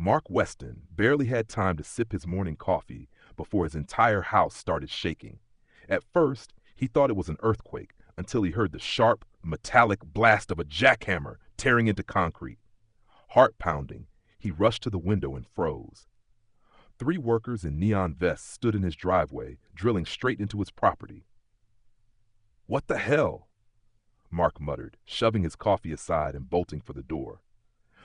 Mark Weston barely had time to sip his morning coffee before his entire house started shaking. At first, he thought it was an earthquake until he heard the sharp, metallic blast of a jackhammer tearing into concrete. Heart pounding, he rushed to the window and froze. 3 workers in neon vests stood in his driveway, drilling straight into his property. "What the hell?" Mark muttered, shoving his coffee aside and bolting for the door.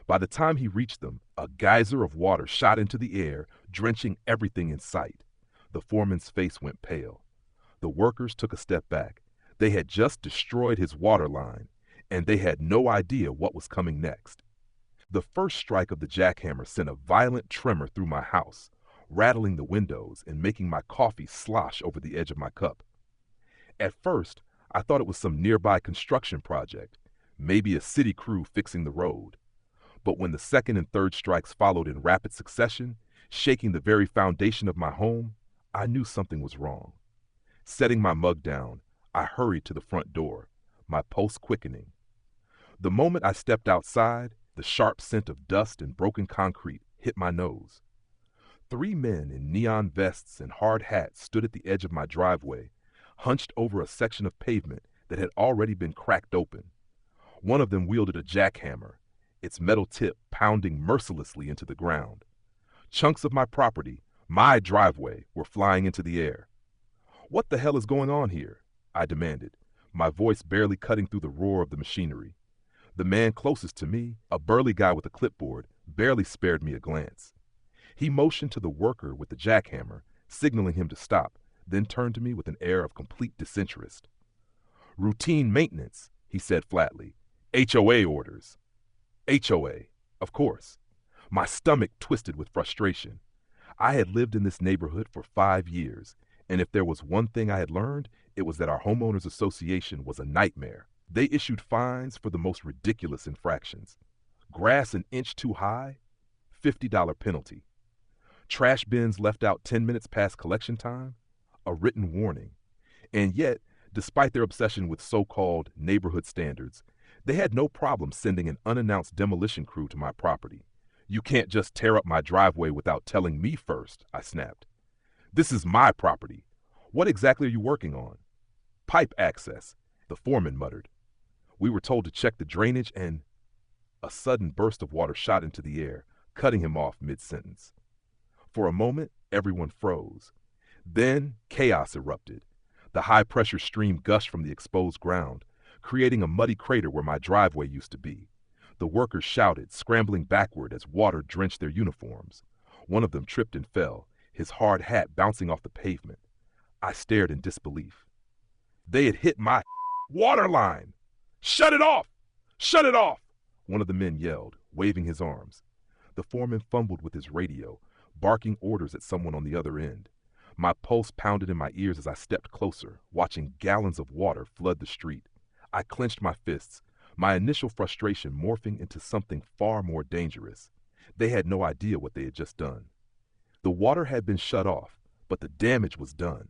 By the time he reached them, a geyser of water shot into the air, drenching everything in sight. The foreman's face went pale. The workers took a step back. They had just destroyed his water line, and they had no idea what was coming next. The first strike of the jackhammer sent a violent tremor through my house, rattling the windows and making my coffee slosh over the edge of my cup. At first, I thought it was some nearby construction project, maybe a city crew fixing the road. But when the second and third strikes followed in rapid succession, shaking the very foundation of my home, I knew something was wrong. Setting my mug down, I hurried to the front door, my pulse quickening. The moment I stepped outside, the sharp scent of dust and broken concrete hit my nose. 3 men in neon vests and hard hats stood at the edge of my driveway, hunched over a section of pavement that had already been cracked open. One of them wielded a jackhammer, its metal tip pounding mercilessly into the ground. Chunks of my property, my driveway, were flying into the air. "What the hell is going on here?" I demanded, my voice barely cutting through the roar of the machinery. The man closest to me, a burly guy with a clipboard, barely spared me a glance. He motioned to the worker with the jackhammer, signaling him to stop, then turned to me with an air of complete disinterest. "Routine maintenance," he said flatly. "HOA orders." HOA, of course. My stomach twisted with frustration. I had lived in this neighborhood for 5 years, and if there was one thing I had learned, it was that our homeowners association was a nightmare. They issued fines for the most ridiculous infractions. Grass an inch too high? $50 penalty. Trash bins left out 10 minutes past collection time? A written warning. And yet, despite their obsession with so-called neighborhood standards, they had no problem sending an unannounced demolition crew to my property. "You can't just tear up my driveway without telling me first," I snapped. "This is my property. What exactly are you working on?" "Pipe access," the foreman muttered. "We were told to check the drainage and—" A sudden burst of water shot into the air, cutting him off mid-sentence. For a moment, everyone froze. Then chaos erupted. The high-pressure stream gushed from the exposed ground, creating a muddy crater where my driveway used to be. The workers shouted, scrambling backward as water drenched their uniforms. One of them tripped and fell, his hard hat bouncing off the pavement. I stared in disbelief. They had hit my water line! "Shut it off! Shut it off!" one of the men yelled, waving his arms. The foreman fumbled with his radio, barking orders at someone on the other end. My pulse pounded in my ears as I stepped closer, watching gallons of water flood the street. I clenched my fists, my initial frustration morphing into something far more dangerous. They had no idea what they had just done. The water had been shut off, but the damage was done.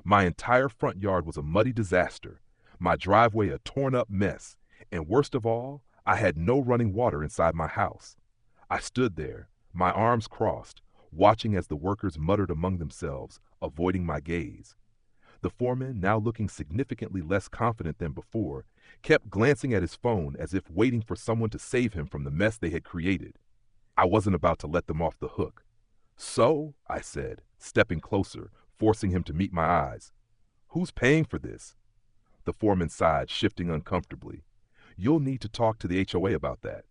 My entire front yard was a muddy disaster, my driveway a torn-up mess, and worst of all, I had no running water inside my house. I stood there, my arms crossed, watching as the workers muttered among themselves, avoiding my gaze. The foreman, now looking significantly less confident than before, kept glancing at his phone as if waiting for someone to save him from the mess they had created. I wasn't about to let them off the hook. "So," I said, stepping closer, forcing him to meet my eyes, "who's paying for this?" The foreman sighed, shifting uncomfortably. "You'll need to talk to the HOA about that."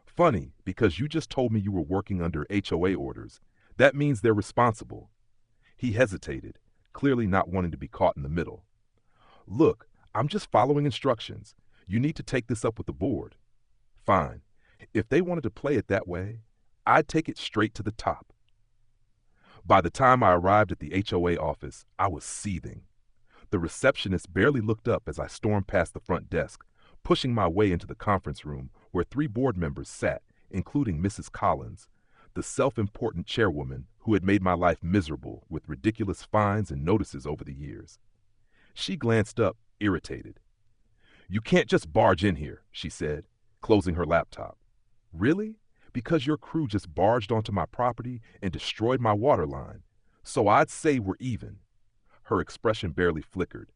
"Funny, because you just told me you were working under HOA orders. That means they're responsible." He hesitated, clearly not wanting to be caught in the middle. "Look, I'm just following instructions. You need to take this up with the board." "Fine. If they wanted to play it that way, I'd take it straight to the top." By the time I arrived at the HOA office, I was seething. The receptionist barely looked up as I stormed past the front desk, pushing my way into the conference room where 3 board members sat, including Mrs. Collins, the self-important chairwoman who had made my life miserable with ridiculous fines and notices over the years. She glanced up, irritated. "You can't just barge in here," she said, closing her laptop. "Really? Because your crew just barged onto my property and destroyed my water line. So I'd say we're even. Her expression barely flickered.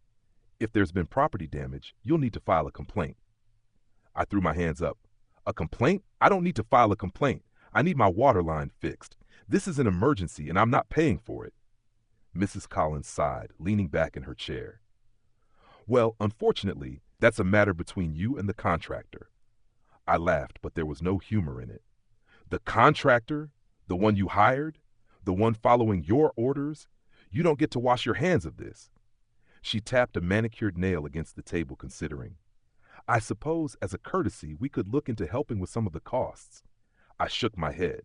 If there's been property damage, you'll need to file a complaint. I threw my hands up. A complaint? I don't need to file a complaint. I need my water line fixed. This is an emergency and I'm not paying for it. Mrs. Collins sighed, leaning back in her chair. Well, unfortunately, that's a matter between you and the contractor. I laughed, but there was no humor in it. The contractor? The one you hired? The one following your orders? You don't get to wash your hands of this. She tapped a manicured nail against the table, considering. I suppose, as a courtesy, we could look into helping with some of the costs. I shook my head.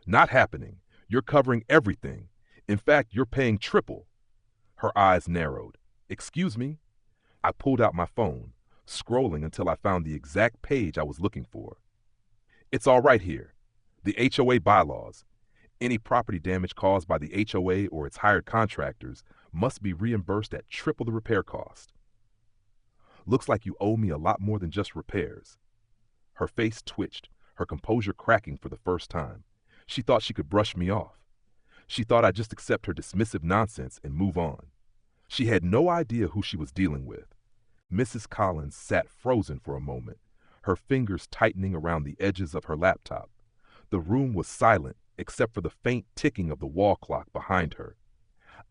Not happening. You're covering everything. In fact, you're paying triple. Her eyes narrowed. Excuse me? I pulled out my phone, scrolling until I found the exact page I was looking for. It's all right here. The HOA bylaws. Any property damage caused by the HOA or its hired contractors must be reimbursed at triple the repair cost. Looks like you owe me a lot more than just repairs. Her face twitched, her composure cracking for the first time. She thought she could brush me off. She thought I'd just accept her dismissive nonsense and move on. She had no idea who she was dealing with. Mrs. Collins sat frozen for a moment, her fingers tightening around the edges of her laptop. The room was silent except for the faint ticking of the wall clock behind her.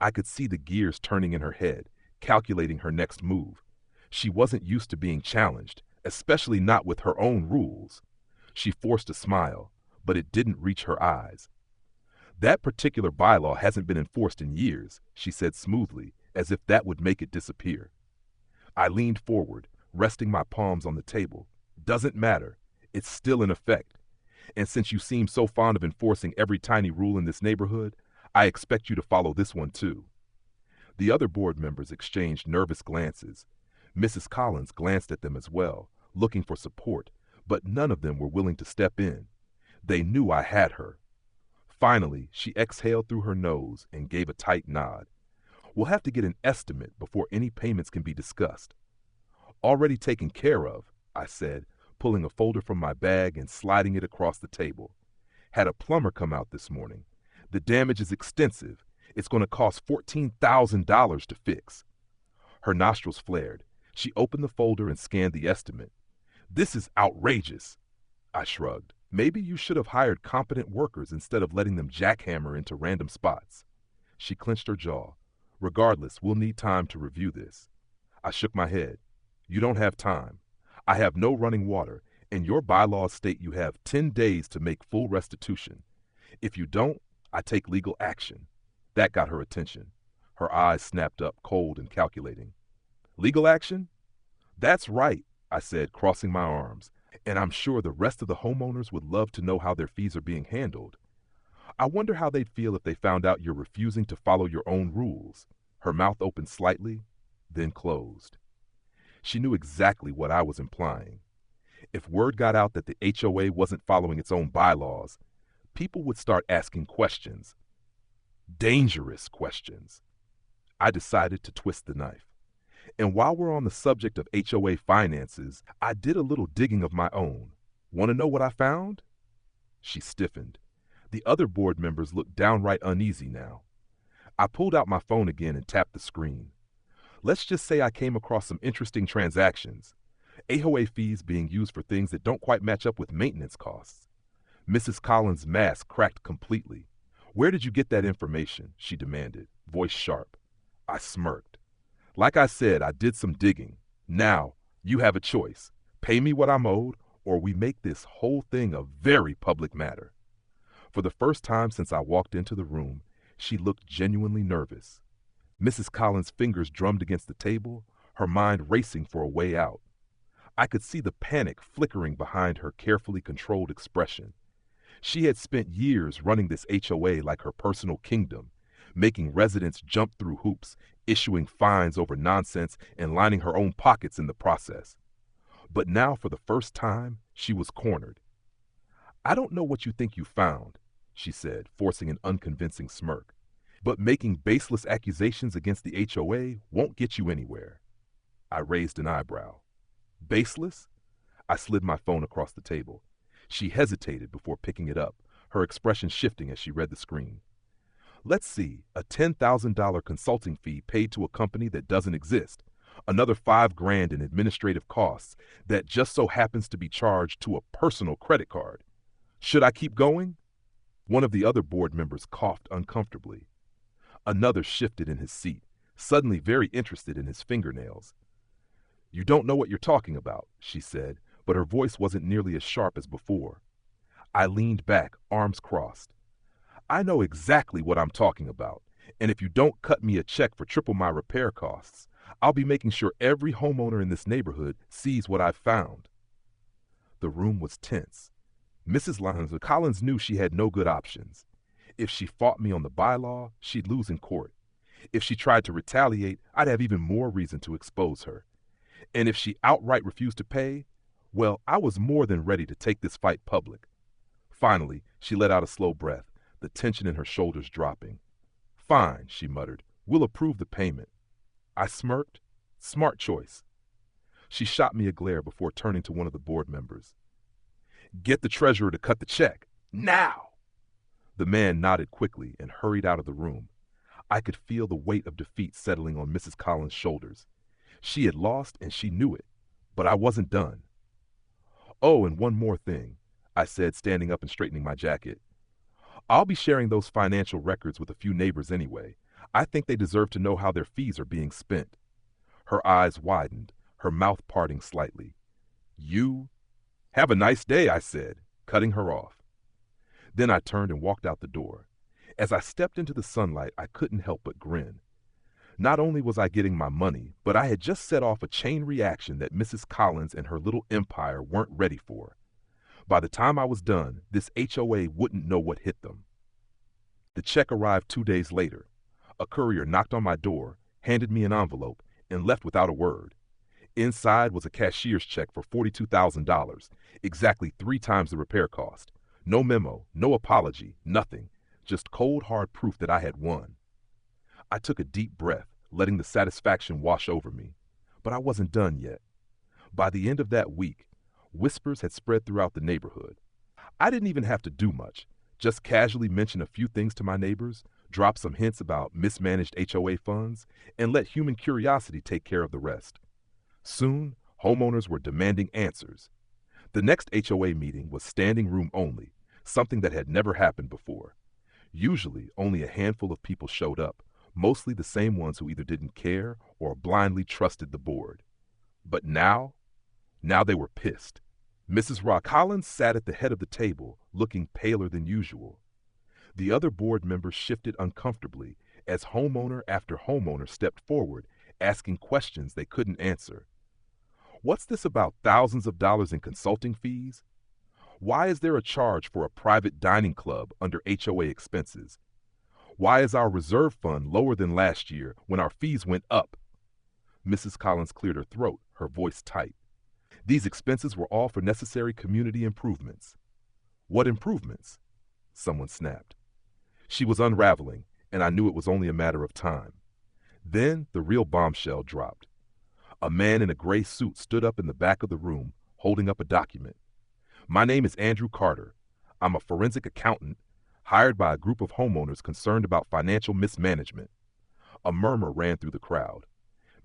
I could see the gears turning in her head, calculating her next move. She wasn't used to being challenged, especially not with her own rules. She forced a smile, but it didn't reach her eyes. That particular bylaw hasn't been enforced in years, she said smoothly, as if that would make it disappear. I leaned forward, resting my palms on the table. Doesn't matter. It's still in effect. And since you seem so fond of enforcing every tiny rule in this neighborhood, I expect you to follow this one too. The other board members exchanged nervous glances. Mrs. Collins glanced at them as well, looking for support, but none of them were willing to step in. They knew I had her. Finally, she exhaled through her nose and gave a tight nod. We'll have to get an estimate before any payments can be discussed. Already taken care of, I said, pulling a folder from my bag and sliding it across the table. Had a plumber come out this morning. The damage is extensive. It's going to cost $14,000 to fix. Her nostrils flared. She opened the folder and scanned the estimate. This is outrageous. I shrugged. Maybe you should have hired competent workers instead of letting them jackhammer into random spots. She clenched her jaw. Regardless, we'll need time to review this. I shook my head. You don't have time. I have no running water, and your bylaws state you have 10 days to make full restitution. If you don't, I take legal action. That got her attention. Her eyes snapped up, cold and calculating. Legal action? That's right, I said, crossing my arms. And I'm sure the rest of the homeowners would love to know how their fees are being handled. I wonder how they'd feel if they found out you're refusing to follow your own rules. Her mouth opened slightly, then closed. She knew exactly what I was implying. If word got out that the HOA wasn't following its own bylaws, people would start asking questions. Dangerous questions. I decided to twist the knife. And while we're on the subject of HOA finances, I did a little digging of my own. Want to know what I found? She stiffened. The other board members looked downright uneasy now. I pulled out my phone again and tapped the screen. Let's just say I came across some interesting transactions. HOA fees being used for things that don't quite match up with maintenance costs. Mrs. Collins' mask cracked completely. Where did you get that information? She demanded, voice sharp. I smirked. Like I said, I did some digging. Now, you have a choice. Pay me what I'm owed, or we make this whole thing a very public matter. For the first time since I walked into the room, she looked genuinely nervous. Mrs. Collins' fingers drummed against the table, her mind racing for a way out. I could see the panic flickering behind her carefully controlled expression. She had spent years running this HOA like her personal kingdom, making residents jump through hoops, issuing fines over nonsense, and lining her own pockets in the process. But now, for the first time, she was cornered. I don't know what you think you found, she said, forcing an unconvincing smirk. But making baseless accusations against the HOA won't get you anywhere. I raised an eyebrow. Baseless? I slid my phone across the table. She hesitated before picking it up, her expression shifting as she read the screen. Let's see, a $10,000 consulting fee paid to a company that doesn't exist. Another $5,000 in administrative costs that just so happens to be charged to a personal credit card. Should I keep going? One of the other board members coughed uncomfortably. Another shifted in his seat, suddenly very interested in his fingernails. You don't know what you're talking about, she said, but her voice wasn't nearly as sharp as before. I leaned back, arms crossed. I know exactly what I'm talking about, and if you don't cut me a check for triple my repair costs, I'll be making sure every homeowner in this neighborhood sees what I've found. The room was tense. Mrs. Collins knew she had no good options. If she fought me on the bylaw, she'd lose in court. If she tried to retaliate, I'd have even more reason to expose her. And if she outright refused to pay, well, I was more than ready to take this fight public. Finally, she let out a slow breath, the tension in her shoulders dropping. Fine, she muttered. We'll approve the payment. I smirked. Smart choice. She shot me a glare before turning to one of the board members. Get the treasurer to cut the check. Now! The man nodded quickly and hurried out of the room. I could feel the weight of defeat settling on Mrs. Collins' shoulders. She had lost and she knew it, but I wasn't done. Oh, and one more thing, I said, standing up and straightening my jacket. I'll be sharing those financial records with a few neighbors anyway. I think they deserve to know how their fees are being spent. Her eyes widened, her mouth parting slightly. You? Have a nice day, I said, cutting her off. Then I turned and walked out the door. As I stepped into the sunlight, I couldn't help but grin. Not only was I getting my money, but I had just set off a chain reaction that Mrs. Collins and her little empire weren't ready for. By the time I was done, this HOA wouldn't know what hit them. The check arrived 2 days later. A courier knocked on my door, handed me an envelope, and left without a word. Inside was a cashier's check for $42,000, exactly 3 times the repair cost. No memo, no apology, nothing. Just cold hard proof that I had won. I took a deep breath, letting the satisfaction wash over me. But I wasn't done yet. By the end of that week, whispers had spread throughout the neighborhood. I didn't even have to do much, just casually mention a few things to my neighbors, drop some hints about mismanaged HOA funds, and let human curiosity take care of the rest. Soon, homeowners were demanding answers. The next HOA meeting was standing room only, something that had never happened before. Usually, only a handful of people showed up, mostly the same ones who either didn't care or blindly trusted the board. But now they were pissed. Mrs. Collins sat at the head of the table, looking paler than usual. The other board members shifted uncomfortably as homeowner after homeowner stepped forward, asking questions they couldn't answer. What's this about thousands of dollars in consulting fees? Why is there a charge for a private dining club under HOA expenses? Why is our reserve fund lower than last year when our fees went up? Mrs. Collins cleared her throat, her voice tight. These expenses were all for necessary community improvements. What improvements? Someone snapped. She was unraveling, and I knew it was only a matter of time. Then the real bombshell dropped. A man in a gray suit stood up in the back of the room, holding up a document. My name is Andrew Carter. I'm a forensic accountant hired by a group of homeowners concerned about financial mismanagement. A murmur ran through the crowd.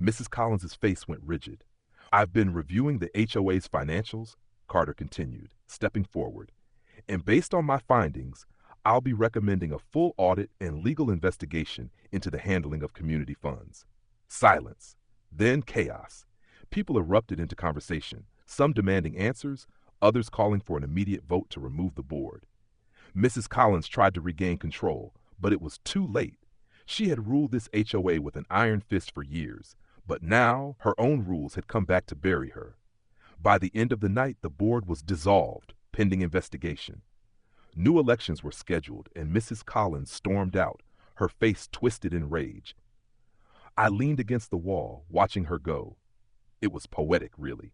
Mrs. Collins' face went rigid. I've been reviewing the HOA's financials, Carter continued, stepping forward. And based on my findings, I'll be recommending a full audit and legal investigation into the handling of community funds. Silence. Then chaos. People erupted into conversation, some demanding answers, others calling for an immediate vote to remove the board. Mrs. Collins tried to regain control, but it was too late. She had ruled this HOA with an iron fist for years, but now her own rules had come back to bury her. By the end of the night, the board was dissolved, pending investigation. New elections were scheduled, and Mrs. Collins stormed out, her face twisted in rage. I leaned against the wall, watching her go. It was poetic, really.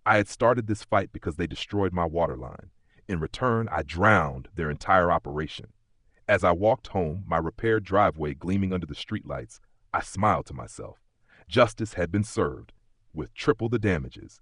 I had started this fight because they destroyed my water line. In return, I drowned their entire operation. As I walked home, my repaired driveway gleaming under the streetlights, I smiled to myself. Justice had been served, with triple the damages.